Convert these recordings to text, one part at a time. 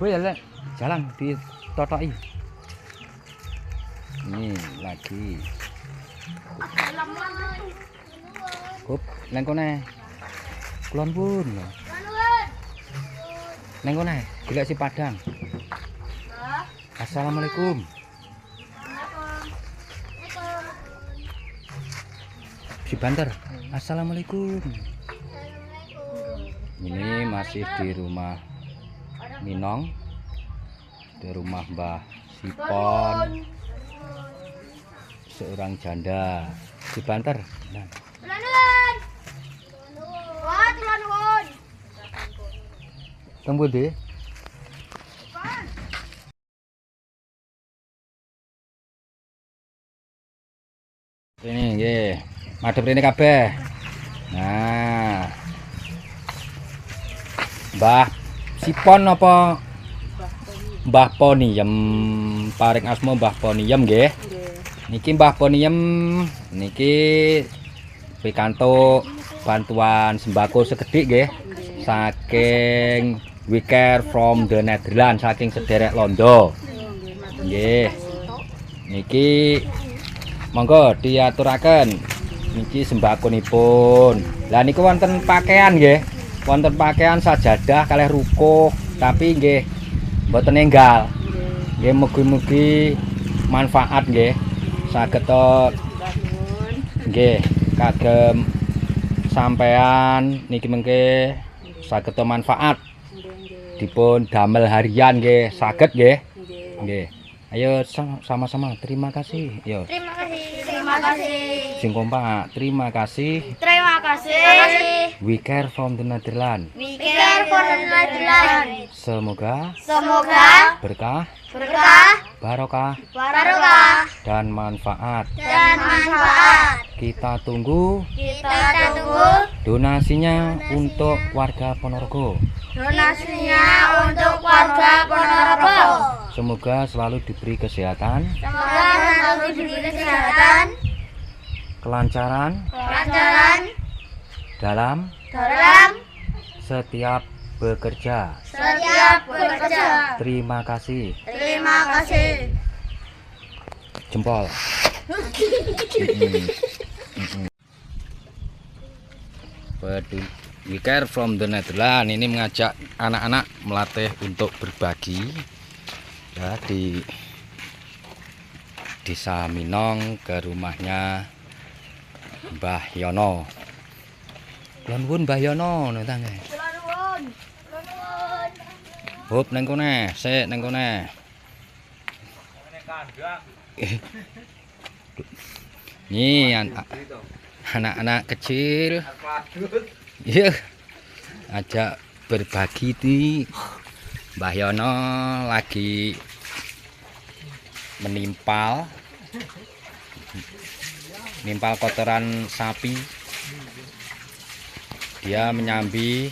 Boleh ya, jalan di totoi. Ini lagi. Hup, neng kone. Kulon pun. Neng kone, golek si Padang. Assalamualaikum. Si Banter. Assalamualaikum. Ini masih di rumah Minong, di rumah Mbah Sipon, seorang janda. Si Banter. Nah. Tunggu deh. Ini nggih, madhep rene kabeh. Nah. Mbah Sipon apa Mbah Poniem, paring asma Mbah Poniem nggih. Niki Mbah Poniem niki pikantuk bantuan sembako sekedhik nggih saking We Care from the Netherlands, saking sederek Londo. Nggih. Niki monggo diaturaken niki sembakonipun. Lah niku wonten pakaian nggih. Wonten pakaian sajadah kalih rukuh, tapi nggih mboten enggal. Nggih mugi-mugi manfaat nggih. Saged nggih kagem sampean niki mengke saged manfaat. Dipun damel harian nggih saged nggih. Nggih. Ayo sama-sama terima kasih. Yo. Terima kasih. Terima kasih. Sing kompak, terima kasih. Terima kasih. We Care from the Netherlands. We Care for the Netherlands. Semoga berkah, barokah, dan manfaat. Kita tunggu donasinya untuk warga Ponorogo. Semoga selalu diberi kesehatan, kelancaran dalam setiap bekerja. Terima kasih. Jempol. We Care from the Netherlands ini mengajak anak-anak melatih untuk berbagi ya di Desa Minong ke rumahnya Mbah Yono. Kulon pun Mbah Yono nang Hop neng kone, sik neng kone. Nih anak-anak kecil. Iya. Ajak berbagi di Mbah Yono lagi menimpal kotoran sapi. Dia menyambi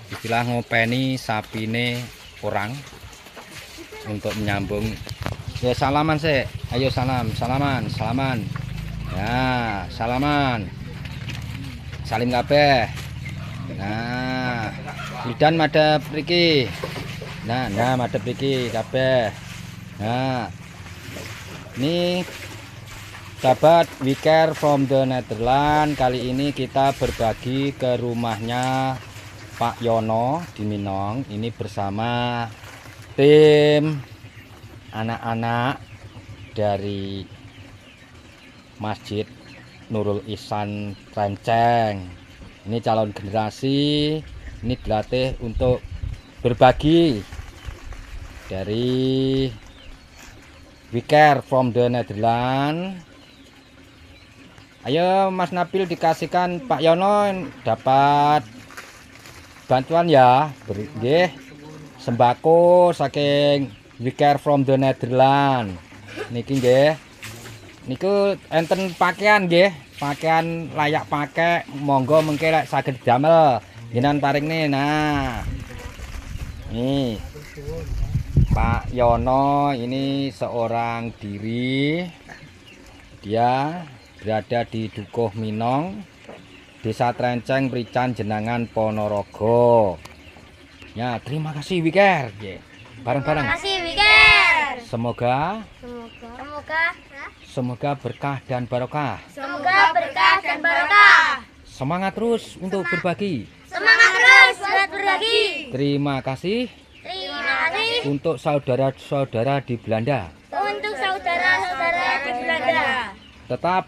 istilah ngopeni sapine orang untuk menyambung. Ya salaman sih, ayo salaman ya salaman, salim kabeh. Nah lidan madhep mriki, nah madhep mriki kabeh. Nah ini sahabat We Care from the Netherlands, kali ini kita berbagi ke rumahnya Pak Yono di Minong. Ini bersama tim anak-anak dari Masjid Nurul Ihsan Trenceng. Ini calon generasi, ini dilatih untuk berbagi dari We Care from the Netherlands. Ayo Mas Nabil dikasihkan Pak Yono dapat bantuan ya, nggih. Sembako saking We Care from the Netherlands. Niki nggih. Niku enten pakaian nggih, pakaian layak pakai. Monggo mengke lek saged damel jenengan paringne. Nah. Nih. Pak Yono ini seorang diri. Dia berada di Dukuh Minong, Desa Trenceng, Prican Jenangan, Ponorogo. Ya, terima kasih Wiker. Nggih. Bareng-bareng. Terima kasih Wiker. Semoga Semoga berkah dan barokah. semoga berkah dan barokah. Semangat terus untuk berbagi. Semangat terus buat berbagi. Terima kasih Terima kasih untuk saudara-saudara di Belanda. untuk saudara-saudara di Belanda. Tetap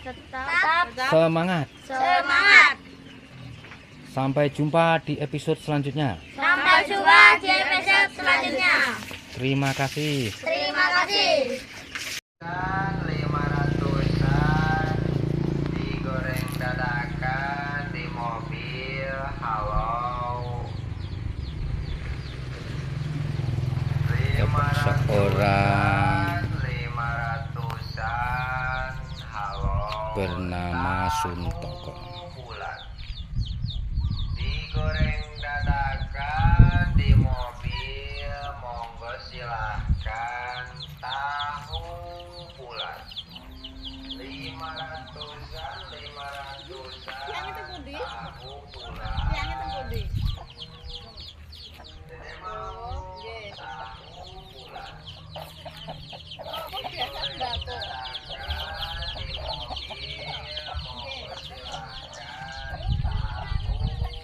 Tetap semangat. semangat. Sampai jumpa di episode selanjutnya. Sampai jumpa di episode selanjutnya. Terima kasih. Terima kasih. 500-an digoreng dadakan di mobil. Halo. Seorang 500-an. Halo. bernama Suntoko. Bulan. Digoreng dadakan di mobil. Monggo silahkan. Tahu bulan. 500-an. Tahu bulan. Dede mau tahu bulan. Dadakan di mobil. Monggo silahkan. Tahu bulan.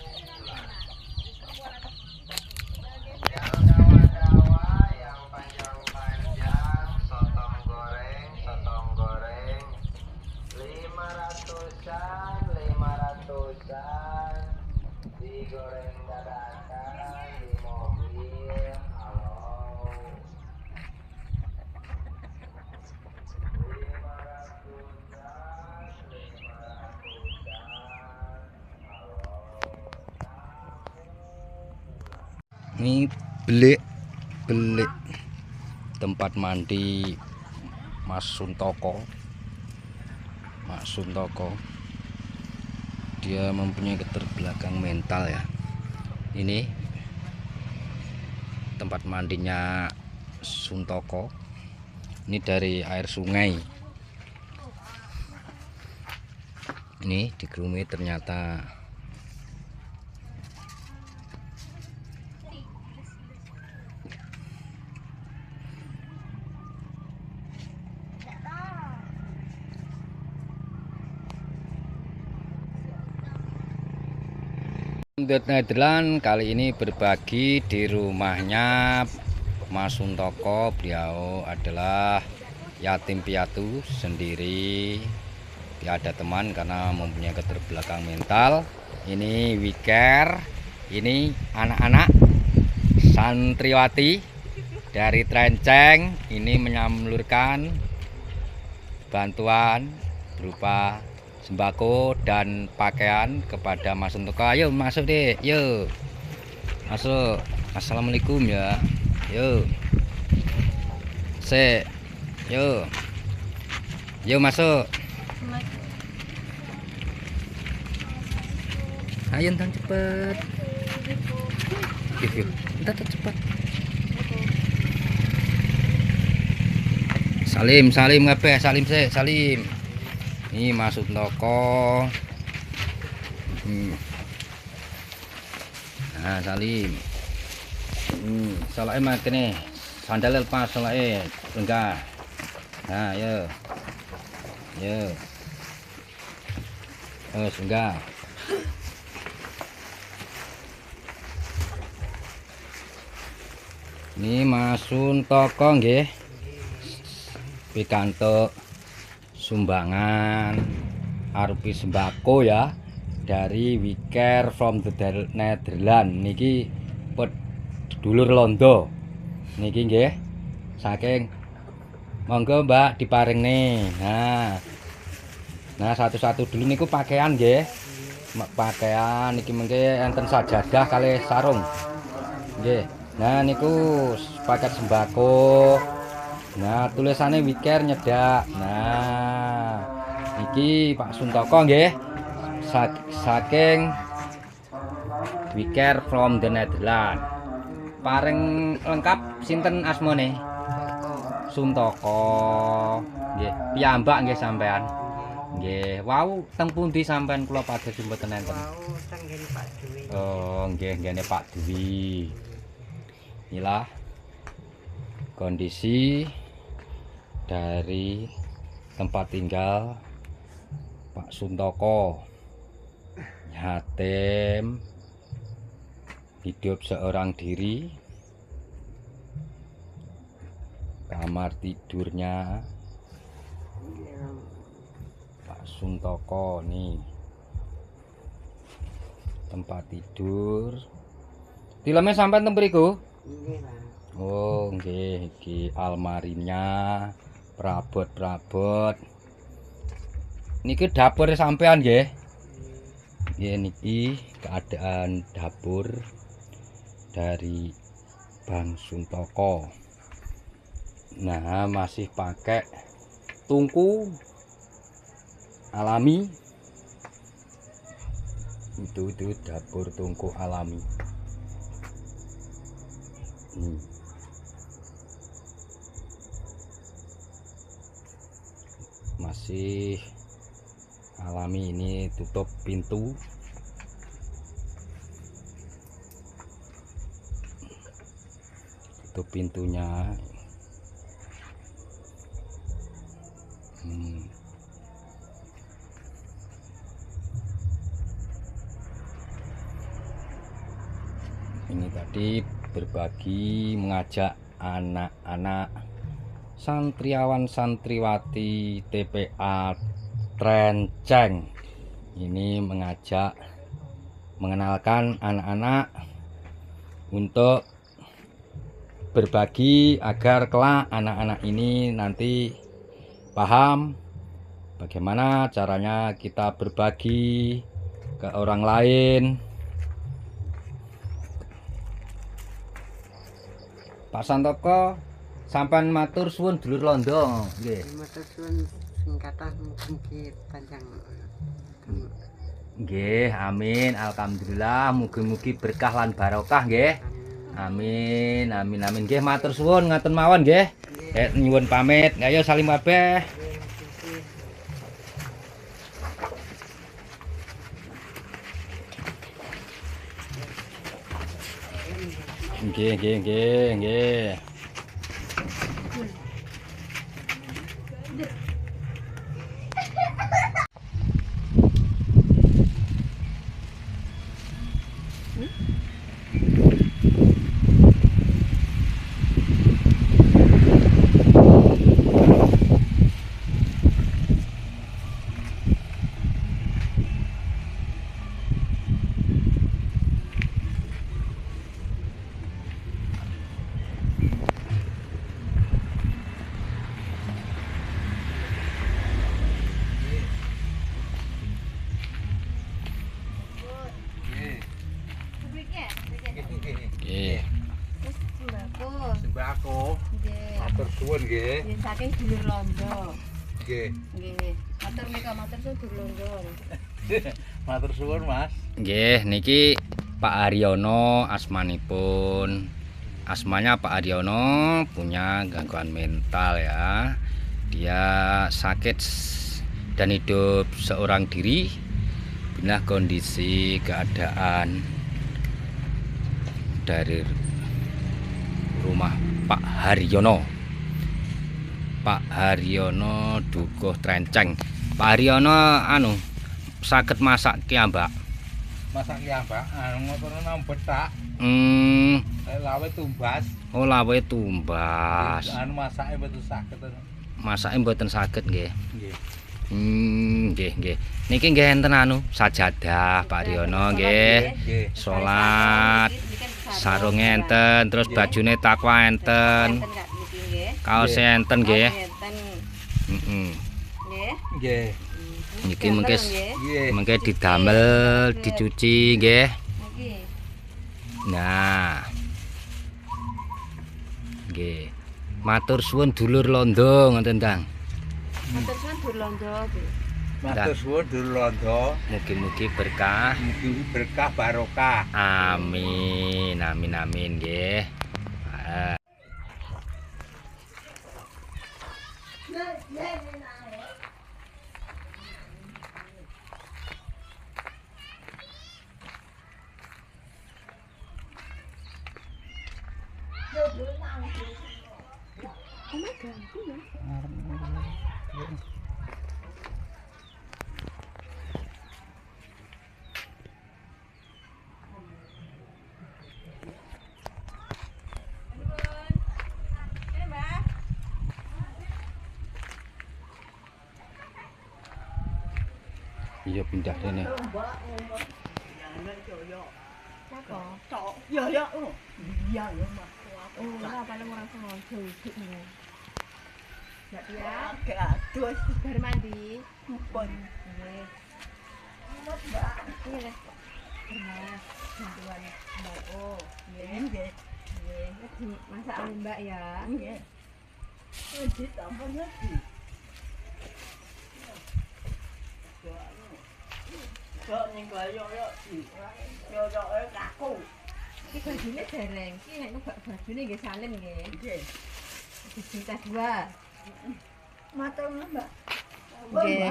Yang dawa-dawa, yang panjang-panjang, sotong goreng, 500-an, digoreng dadakan di mobil. Halo. 500-an, halo. Ini belik tempat mandi Mas Suntoko. Mas Suntoko dia mempunyai keterbelakang mental ya. Ini tempat mandinya Suntoko. Ini dari air sungai. Ini digerumi ternyata Untuk Nederland kali ini berbagi di rumahnya Mas Suntoko. Beliau adalah yatim piatu sendiri, tidak ada teman karena mempunyai keterbelakang mental. Ini Wiker, ini anak-anak santriwati dari Trenceng. Ini menyalurkan bantuan berupa sembako dan pakaian kepada Mas Suntoko. Ayo masuk deh, yuk masuk. Assalamualaikum ya, yuk yuk masuk. Ayo ntar cepet, yuk ntar cepet. Salim kabeh, salim. Ini Mas Suntoko. Nah, salim. Salake makene. Sandal lepas salake. Enggak. Nah, yo. Enggak. Ini Mas Suntoko nggih. Pikantuk sumbangan arupi sembako ya dari Wiker from the Netherlands. Niki dulur londo niki nggih saking, monggo Mbak diparing nih. Nah satu-satu dulu niku pakaian nggih, pakaian niki mengke enten sajadah kali sarung nggih. Nah niku paket sembako. Nah tulisannya Wiker nyedak. Nah iki Pak Suntoko nggih saking Wiker from the Netherlands. Paring lengkap sinten asmane? Suntoko nggih. Piyambak nggih sampean. Nggih, wau teng pundi sampean kula pados mboten enten? Wau teng ngene Pak Dwi. Oh, nggih nggene Pak Dwi. Inilah kondisi dari tempat tinggal Pak Suntoko. Yatim, hidup seorang diri. Kamar tidurnya Pak Suntoko nih. Tempat tidur. Tileme sampean teng mriku? Nggih, Pak. Oh, nggih, iki almarinya, perabot-perabot. Niki dapur sampean nggih. Nggih niki keadaan dapur dari Bang Suntoko. Nah, masih pakai tungku alami. Itu dapur tungku alami. Masih alami, ini tutup pintu. Tutup pintunya. Ini tadi berbagi, mengajak anak-anak santriawan santriwati TPA Trenceng. Ini mengajak, mengenalkan anak-anak untuk berbagi agar kelak anak-anak ini nanti paham bagaimana caranya kita berbagi ke orang lain. Pak Suntoko, sampean matur suwun dulur londo nggih. Matur suwun sing kathah mugi panjang. Nggih, amin. Alhamdulillah, mugi-mugi berkah lan barokah nggih. Amin, amin, amin. Nggih, matur suwun ngaten mawon nggih. Nyuwun pamit. Ayo salim kabeh. Nggih, nggih, nggih, nggih. Nggih. Sembako. Nggih. Matur suwun nggih. Nggih, saking dulur londo. Nggih. Nggih. Matur nika matur suwun dulur londo. Matur suwun, Mas. Nggih, niki Pak Haryono asmanipun. Asmanya Pak Haryono, punya gangguan mental ya. Dia sakit dan hidup seorang diri. Inilah kondisi keadaan dari rumah Pak Haryono. Pak Haryono Dukuh Trenceng. Pak Haryono anu saged masak ki, Mbak. Masak ki, Mbak. Ngoten nang betak. Lawe tumbas. Oh, lawe tumbas. Anu masake mboten saged. Masake mboten saged nggih. Nggih. Nggih, nggih. Niki nggih enten anu sajadah Pak Haryono nggih. Nggih. Salat, sarung enten, terus bajune takwa enten. Kaos enten nggih. Heeh. Nggih. Nggih. Niki mengke Nggih. mengke didamel, dicuci nggih. Niki. Nah. Nggih. Matur suwun dulur londo ngoten, Tang. Matur suwun dulur londo. Matur suwun dulur londo. Mugi-mugi berkah. Mugi berkah barokah. Amin, amin, amin nggih. Iya pindah ini. Oh, lah paling orang sama jauh nih. Enggak ya? Baru mandi. Nggih. Iya deh. Nah, bantuan Mbak. Oh, nggih. Nggih. Masak Mbak ya. Nggih. Iki bajune dereng. Iki nek bajune nggih salin nggih. Nggih. Juta 2. Matur Mbak. Nggih.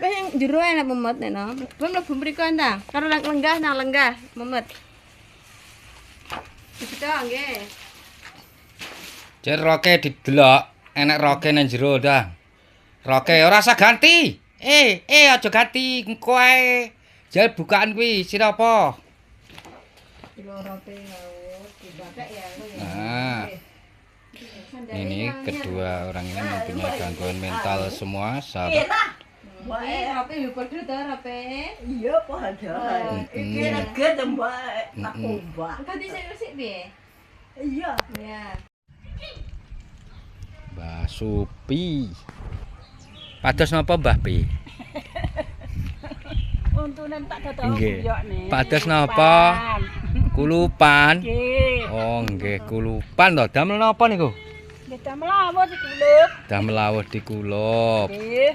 Wis yang jero enak memet nek no. Belum mlebu mriku ta. Karo lenggah nang lenggah memet. Kita nggih. Jar roke didelok, enek roke nang jero dah. Roke ora usah ganti. Aja ganti engko ae. Jar bukaan kuwi sira apa? Kilo rote laut dibadak ya. Nah, ini kedua orang ini mempunyai gangguan mental semua, sahabat. Rope yo padha ta rope. Iya padha. Iki rega Mbak. Aku Mbak. Ganti sik piye? Iya. Ya. Mbah Supi. Pados napa Mbah Pi? Untunen tak dodol Nggih. guyokne. Pados napa? Kulupan. Nggih. Oh, nggih kulupan to. Damel napa niku? Nggih damel awet iki Lep. Damel lawuh dikulup. Nggih.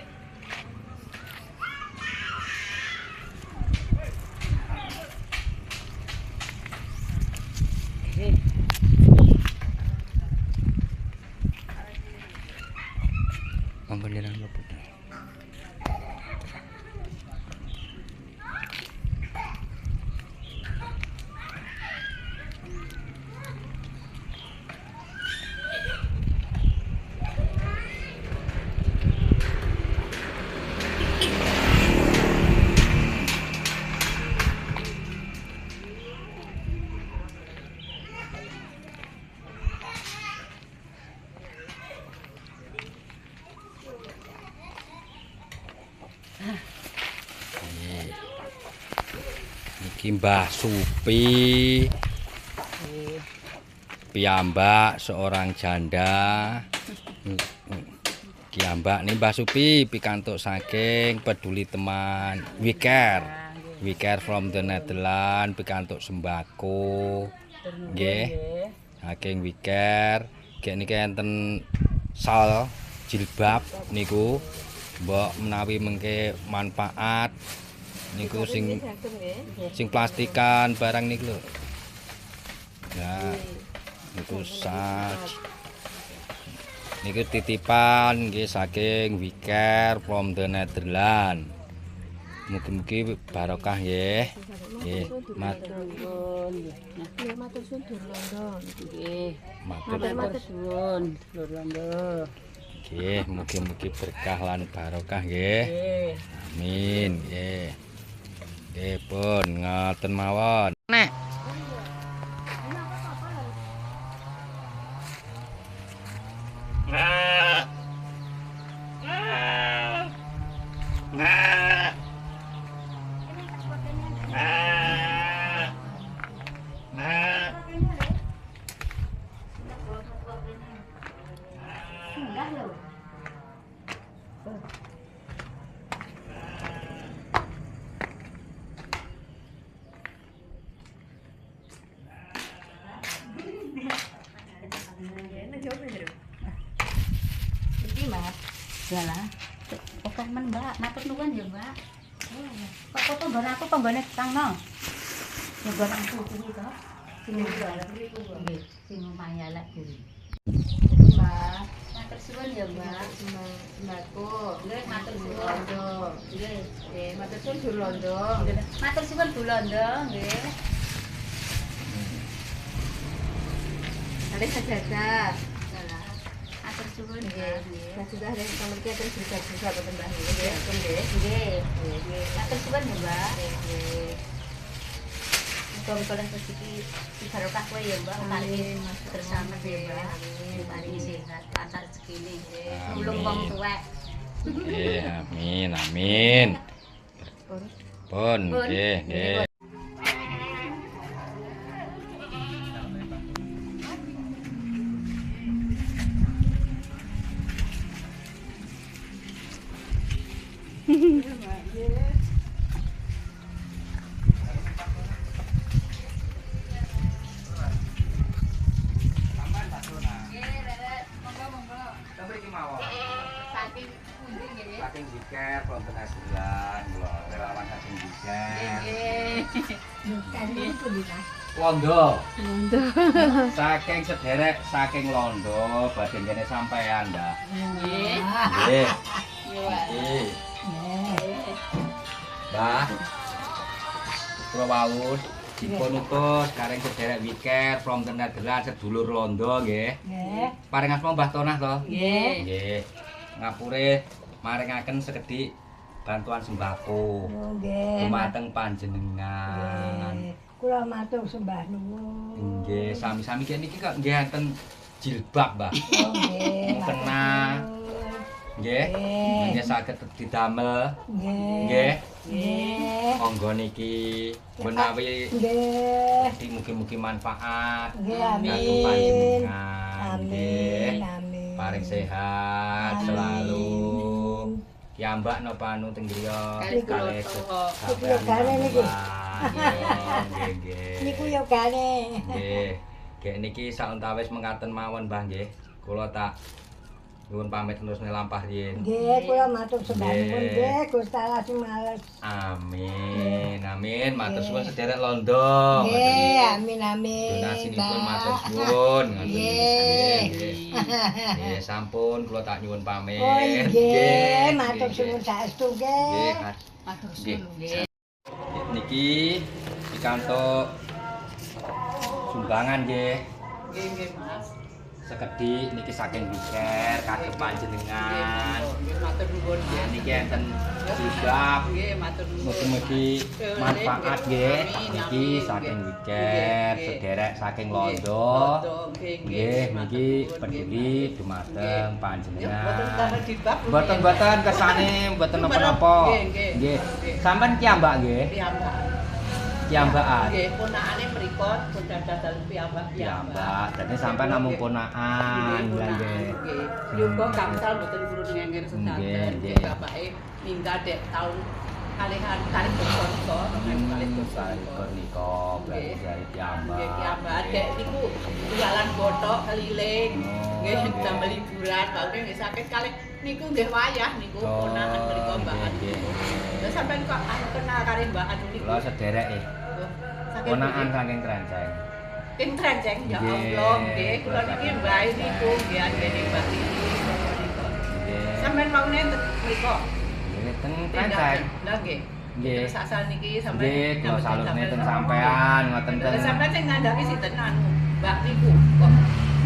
Ampun nirang luput. Iki Mbah Supi. Piyambak seorang janda. Piyambak nih Mbah Supi pikantuk saking Peduli Teman We Care from the Netherlands pikantuk sembako. Nggih. Saking We Care. Gek niki enten sal jilbab niku. Mbok menawi mengke manfaat niku sing plastikan barang niku lho. Ya. Niku sach. Niku titipan nggih saking We Care from the Netherlands. Mugi-mugi barokah nggih. Nggih, Matur suwun Durlondo. Nggih. matur Suwun Durlondo. nggih, mugi-mugi berkah lan barokah nggih. Nggih. Amin nggih. Nggih pun ngoten mawon. Nek Iki Mas. Yalah. Oke men Mbak, matur nuwun ya Mbak. Kok foto nggon aku penggone tangno. Ya nggon aku kuwi to. Sing nggih, sing omahe elek kuwi. Mbak. Matur suwun ya Mbak. Mbakku. Nggih, matur suwun. Durlondo. Nggih. Nggih, matur suwun Durlondo. Matur suwun Durlondo nggih. Ada sajadah. Atur suwun Nggih, nggih. sajadah yang kamu iki akan berita-berita boten Mbah nggih. Nggih. Nggih. Atur suwun ya, Mbak. Nggih. Muga-muga rezeki barokah kowe ya, Mbak. Paringi bersama ya, Mbak. Paringi sehat, lancar rezekine. Nulung wong tuwek. Nggih, amin, amin. Pun, nggih, nggih. Saking pundi nggih. Saking Jiker, wonten Asuran, kula relawan saking Jiker. Londo. Saking sederek, saking Londo, badhe kene sampean, Mbak. Nggih. Nggih. Nggih. Mbah. Kula wau dipun utus kareng sederek Wiker from the Netherlands sedulur Londo nggih. Nggih. Paring asma Mbah Tonah to? Nggih. Nggih. Ngapure maringaken sekedhik bantuan sembako. Nggih. Dumateng panjenengan. Kula matur sembah nuwun. Nggih, sami-sami kene iki kok nggih enten jilbab, Mbah. Oh, nggih. Mukena. Nggih. Nggih saged didamel. Nggih. Nggih. Monggo niki menawi Nggih. mugi-mugi manfaat Nggih, kagem amin. panjenengan. Nggih. Amin. Amin. Paring sehat Amin. selalu. Kiambak napa anu teng griya kalih sampeyan. Yogane niki. Nggih, nggih. Niku yogane. Nggih. Gek niki sauntawis mengkaten mawon, Mbah nggih. Kula tak nyuwun pamit terus nelampah riyin. Nggih, kula matur sembah nuwun Nggih. nggih, Gusti Allah sumales. Amin. Amin. Matur suwun sederek Londo. Nggih, amin amin. Donasinipun Mbah. matur suwun. Ngoten. Nggih. Nggih. Nggih, sampun kula tak nyuwun pamit. Oh nggih, matur nggih. suwun saestu Nggih, nggih. Matur Nggih. suwun nggih. Niki pikantuk sumbangan nggih. Nggih, nggih, Mas. Sekedhik niki saking Wiker kagem panjenengan. Nggih, matur nuwun nggih. Niki enten jilbab. Nggih, matur nuwun. Mugi-mugi manfaat nggih. Niki saking Wiker, sederek saking Londo. Nggih, niki peduli dumateng panjenengan. Mboten-mboten kersane mboten napa-napa. Nggih. Sampeyan kiambak nggih. Kiambakan. Nggih, ponakane mriku pun dadal piyambak. Kiambak. Dadi sampeyan namung ponakan lha nggih. Yoga kamsal mboten purun ngenger Nggih, sedanten. nggih. Bapake ninggal dek taun kalihan kali basa kali basa. Kali nika belajar kiambak. Nggih, kiambak dek niku jalan botok keliling. Nggih, damel liburan, bae nggih sakit kali niku nggih wayah niku ponakan mriku Mbak Anu. Lha sampean kok kenal karo Mbak Anu niku? Kula sederek ponakan saking Trenceng. Ting trenceng ya Nggih, Allah nggih kula niki mbah niku nggih anggene Mbak Titi. Nggih. Sampeyan maune mriku. Nggih, teng Trenceng. Lah nggih. Nggih. Sasal niki Nggih, sampeyan. kula salurne teng sampean ngoten teng. Lah sampeyan sing ngandhani sinten anu Mbak niku kok.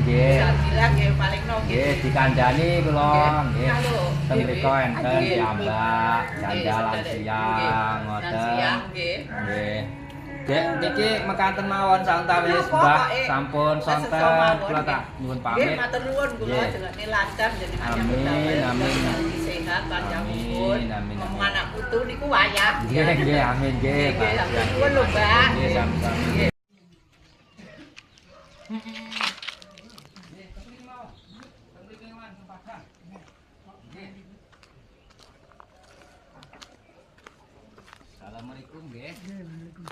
Nggih. Sakira nggih paling no Nggih, dikandhani kula nggih. Halo. Teng mriku enten Nggih. kiambak, jandalan Nggih, siang Lan ngoten. siang nggih. Nggih. Dek niki mekaten mawon sauntawis Napa, Mbah Pak, sampun Sesama sonten mawon, kula nggih. tak nyuwun Nggih, pamit. matur nuwun kula Nggih. jenenge lancar jenengan Amin, nyambut amin. sehat panjang Amin, umur. amin, Ngomong amin. anak putu niku wayah. Nggih, nggih, amin nggih. Nggih, matur nuwun lho, Mbak. Nggih, sami-sami. Nggih. Assalamualaikum nggih.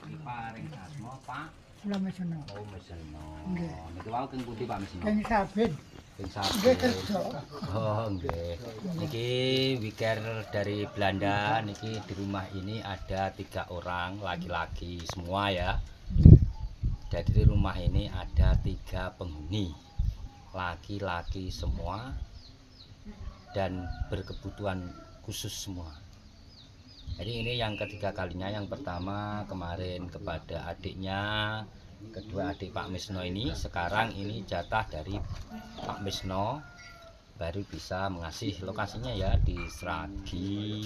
Diparing asma Pak. Kula meseno. Oh, meseno. Nggih. Niki wau teng pundi Pak meseno? Kang sabit. Teng Nggih Sabun. kerja. Oh, nggih. Niki Wiker dari Belanda. Niki di rumah ini ada 3 orang laki-laki semua ya. Jadi di rumah ini ada 3 penghuni. Laki-laki semua dan berkebutuhan khusus semua. Jadi ini yang ketiga kalinya. Yang pertama kemarin kepada adiknya kedua adik Pak Misno ini. Sekarang ini jatah dari Pak Misno, baru bisa mengasih lokasinya ya di Sragi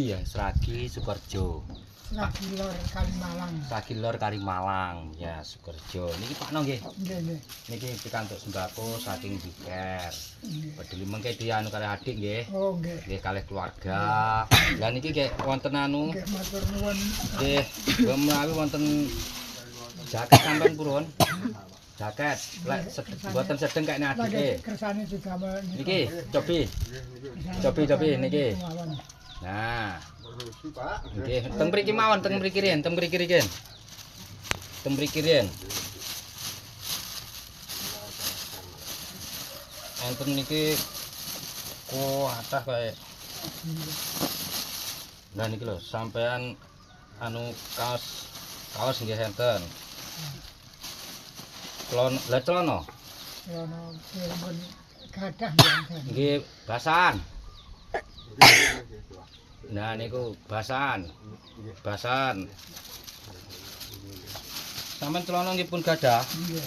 ya, Sragi Sukorejo. Lagi lor Kalimalang. Sragi Lor Kalimalang ya, Sukorejo. Niki Pak No nggih. Nggih, nggih. Niki pikantuk sembako saking Biker. Peduli mengke dianu kalih adik nggih. Oh, nggih. Nggih kalih keluarga. Lah niki nggih wonten anu Nggih, matur nuwun. nggih menawi wonten jaket sampean purun. Jaket lek mboten sedeng kene Lagi adike. kersane juga Niki cobi niki. Nah. Nggih, teng mriki mawon, teng mriki riyen. Teng mriki riyen. Enten niki kuatah kae. Nah niki lho, sampean anu kaos nggih enten. Celana Yono pun gadah nggih. nggih basan. Nah niku basan. Sampeyan celana nggih pun gadah. Nggih.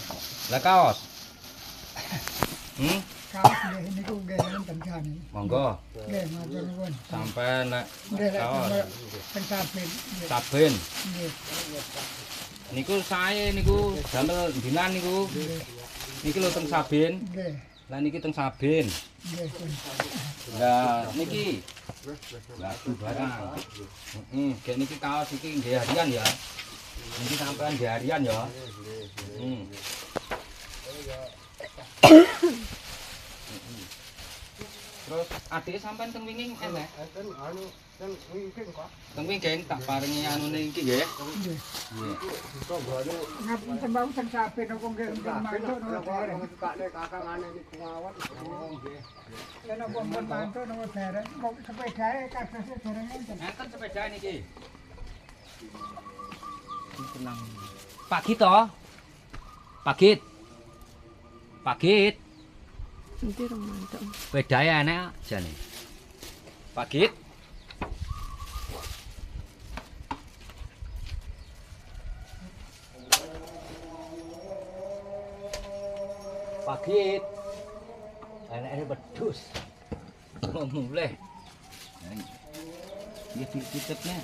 Lah kaos. Kaos nggih niku nggih enten jane. Monggo Nggih, matur nuwun. sampeyan nek Nggih, lek kaos pencapin. Nggih. saben Nggih. niku sae niku damel dinan niku. Niki lho teng Saben. Nggih. Lah niki teng Saben. Nggih, pun. Lah niki lah barang. Kayak niki kaos iki nggih harian ya. Niki sampean nggih harian ya. Terus adik sampean teng winging eneh. Teng winging tak paringi anune iki nggih. Nggih. Nggih. Ngapun sembang pencapin apa nggih mantuk no bareng. Yen apa pun mantuk no bareng. Kok sepedae kasase bareng enten. Enten sepeda niki. Tenang. Pagi toh? Pagit. Nanti orang mantap. Sepedae enak jane. Pagit. Pagit. Enake wedhus. Oh, mulai. Ya dititipnya.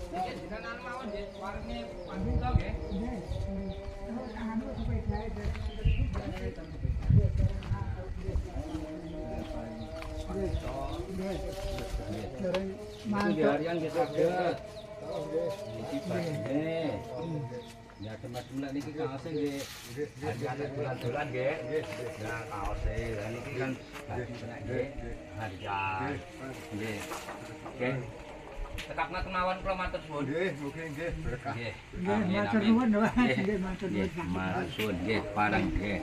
Iki dikanan mawon nggih, warne panggung to nggih. Nggih. Terus anu sepedae bareng Itu di mantuk. harian nggih saged. Iki bagine. Ya teman-teman lah niki kaosnya nggih. Harian dolan-dolan nggih. Nah kaosnya lah niki kan nggih. Harian. Nggih. Oke. Tetapna kemawon kula matur suwun. Nggih, mugi nggih berkah. Nggih. Nggih, Amin, matur amin. nuwun, Mas. Nggih. Nggih, matur Nggih, nuwun. matur suwun nggih, parang nggih.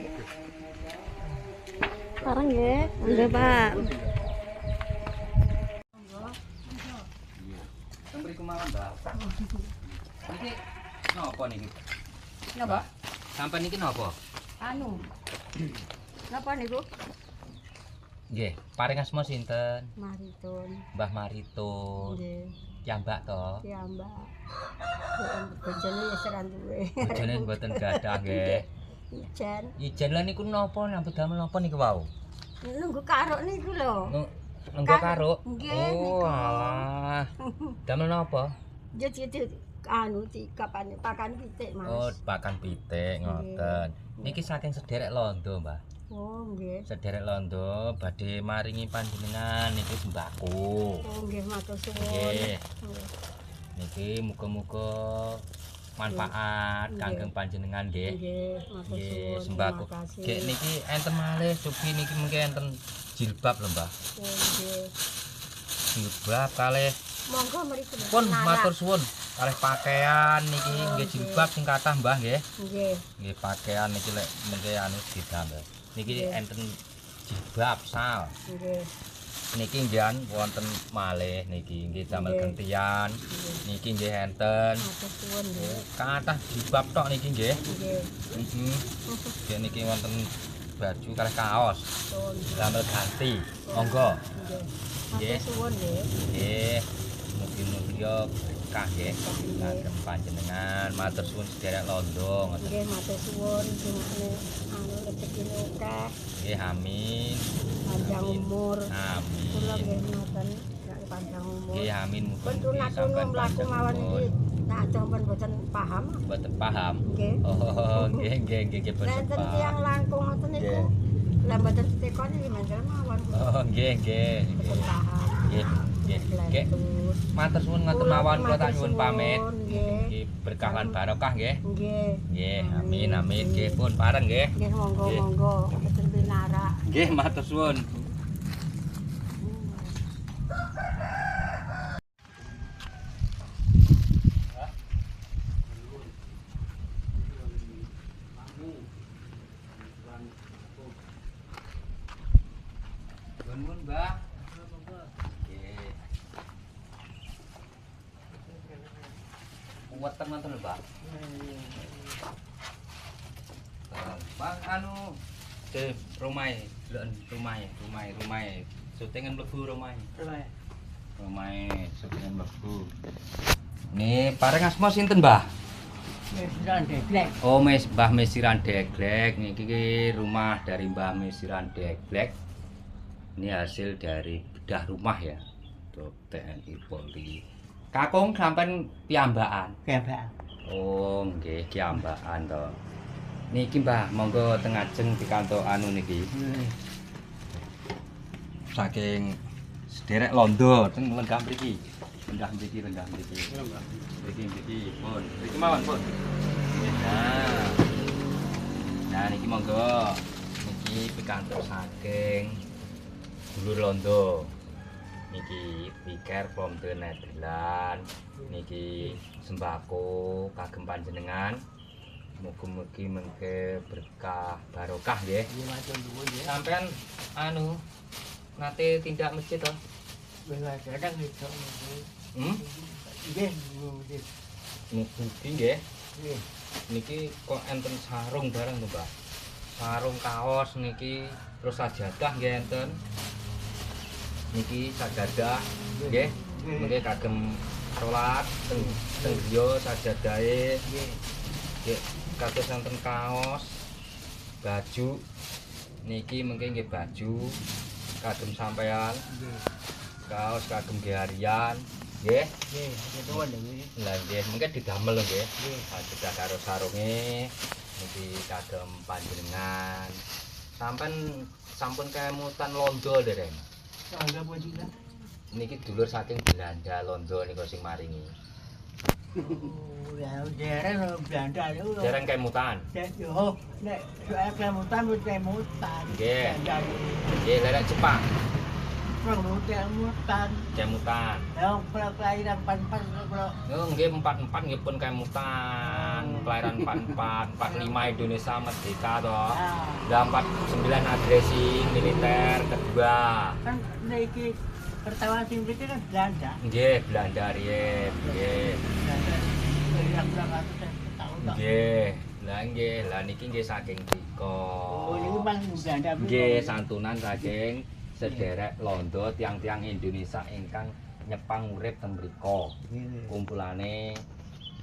Sekarang ya, enggak Pak. Teng mriku mawon, Mbak. Niki napa niki? Napa? Sampai niki napa? Anu. Napa niku? Nggih, paring asma sinten? Maritun. Mbah Maritun. Nggih, Ya Mbak to. ya Mbak. Bojone ya seran duwe. Bojone mboten gadah nggih. Ijen. Ijen lah niku napa nambah damel napa niku wau? Nunggu karuk niku lho. Nunggu karo. Nggih, Oh, niku. alah. Damel napa? Jadi anu dikapane pakan pitik, Mas. Oh, pakan pitik ngoten. Niki saking sederek londo, Mbah. Oh, nggih. Sederek londo badhe maringi panjenengan niki sembako. Oh, nggih, matur suwun. Nggih. Niki muga-muga manfaat Nggih. kangge panjenengan nggih. Nggih, matur Nggih, suwun. sembako. Terima kasih. Nggih niki enten malih sugi niki mengke enten jilbab lho, Mbah. Oh, nggih. Jilbab kalih Monggo mriku. pun Nara. matur suwun kalih pakaian niki nggih jilbab sing kathah, Mbah nggih. Nggih. Nggih pakaian niki lek mengke anu didamel. Niki Nggih. enten jilbab sal. Nggih. Niki nggih wonten malih niki nggih damel Nggih. gentian. Niki nggih enten Matur suwun nggih. kathah jilbab tok niki nggih. Nggih. Nggih niki wonten baju kalih kaos. Pun. Damel ganti. Monggo. Nggih. Nggih. Matur suwun nggih. Nggih. Mugi-mugi berkah nggih. Kagem panjenengan matur suwun sederek londo ngoten. Nggih matur suwun dongane anu rezekine akeh, Nggih amin. panjang Amin. umur. Kula Amin. nggih ngoten nek panjang umur. Nggih amin Pun mugi-mugi tunatun sampean mlaku panjang mawon umur. iki nek sampean boten paham. Boten paham. Nggih. Oh, nggih boten Nenten paham. tiyang langkung ngoten niku. Nggih. Lah mboten tekon iki mangkel mawon. Oh, nggih. Boten paham. Nggih. Nggih. Terus. Matur suwun ngoten mawon kula tak nyuwun pamit. Nggih. Nggih berkah lan barokah nggih. Nggih. Nggih, amin amin. Nggih pun bareng nggih. Nggih monggo Nggih. monggo boten pinarak. Nggih matur suwun. Nuwun, Mbah. Nggih. Weteng ngoten lho, Mbak. Bang anu ke rumahe, deloken rumahe. Syutingan mlebu rumahe. Rumahe syutingan mlebu. Nih, pareng asma sinten, Mbah? Oh, Mbah Mesiran Deglek. Niki ki rumah dari Mbah Mesiran Deglek. Ini hasil dari bedah rumah ya. Untuk TNI Polri. Kakung sampean piyambakan. Oh, nggih piyambakan to. Niki Mbah, monggo teng ajeng pikantuk anu niki. Saking sederek londo teng lenggah mriki. Lenggah mriki. Mriki pun. Mriki mawon pun. Nah, niki monggo. Niki pikantuk saking dulur londo. Niki piker from the Netherlands. Niki sembako kagem panjenengan. Mugi-mugi mengke berkah barokah nggih. Sampean anu nate tindak masjid to? Mugi nggih. Niki kok enten sarung bareng to, Mbak? Sarung kaos niki terus sajadah nggih enten. Niki sajadah nggih. Mengke kagem salat teng griya sajadahe. Nggih, kados enten kaos, baju. Niki mengke nggih baju kagem sampean. Kaos kagem nggih harian. Nggih. Lah nggih, mengke didamel nggih. Sajadah karo sarunge niki kagem panjenengan. Sampeyan sampun kemutan londo dereng. Niki dulur saking Belanda londo niku sing maringi. Dereng kemutan. Nggih. Nggih, lerek Jepang. Kemutan. Oh, nggih 44 nggih pun kemutan. Kelahiran 44, 45 Indonesia merdeka toh. Lah 49 agresi militer kedua. Kan iki pertama sing mriki kan Belanda. Nggih, Belanda riyen. Nggih. Nggih. Lah niki nggih saking Tiko. Oh, niku Bang Belanda. Nggih, santunan saking sederek londo tiang-tiang Indonesia ingkang nyepang urip teng mriku. Kumpulane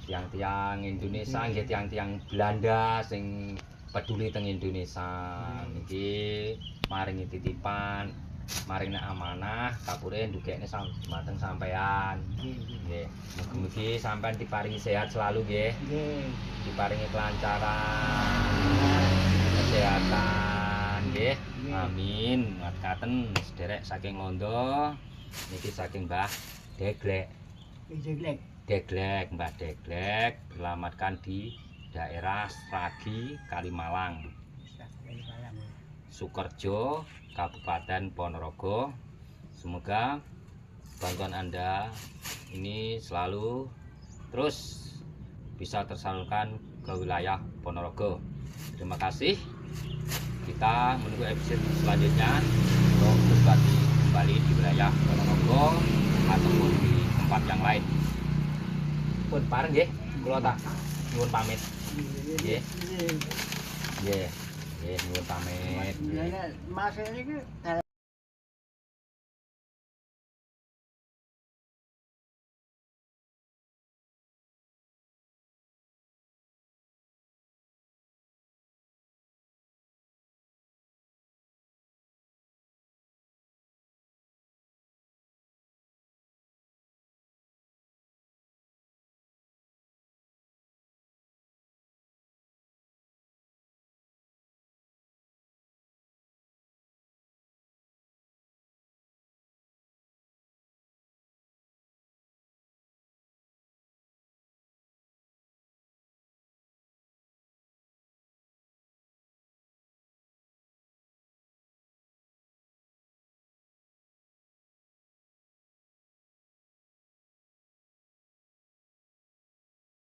tiang-tiang Indonesia nggih tiang-tiang Belanda sing peduli teng Indonesia. Niki maringi titipan, maringi amanah kapure ndugekne dumateng sampean. Nggih. Mugi-mugi sampean diparingi sehat selalu nggih. Nggih. Diparingi kelancaran, kesehatan nggih. Amin. Ngaten sederek saking londo niki saking Mbah Deglek. Mbah Deglek beralamatkan di daerah Sragi, Kalimalang. Sukerjo, Kabupaten Ponorogo. Semoga bantuan Anda ini selalu terus bisa tersalurkan ke wilayah Ponorogo. Terima kasih. Kita menunggu episode selanjutnya untuk berbagi kembali di wilayah Ponorogo ataupun di tempat yang lain. Pun pareng nggih, kula tak nyuwun pamit. Nggih. Nggih. Nggih, nuwun pamit. Mas ini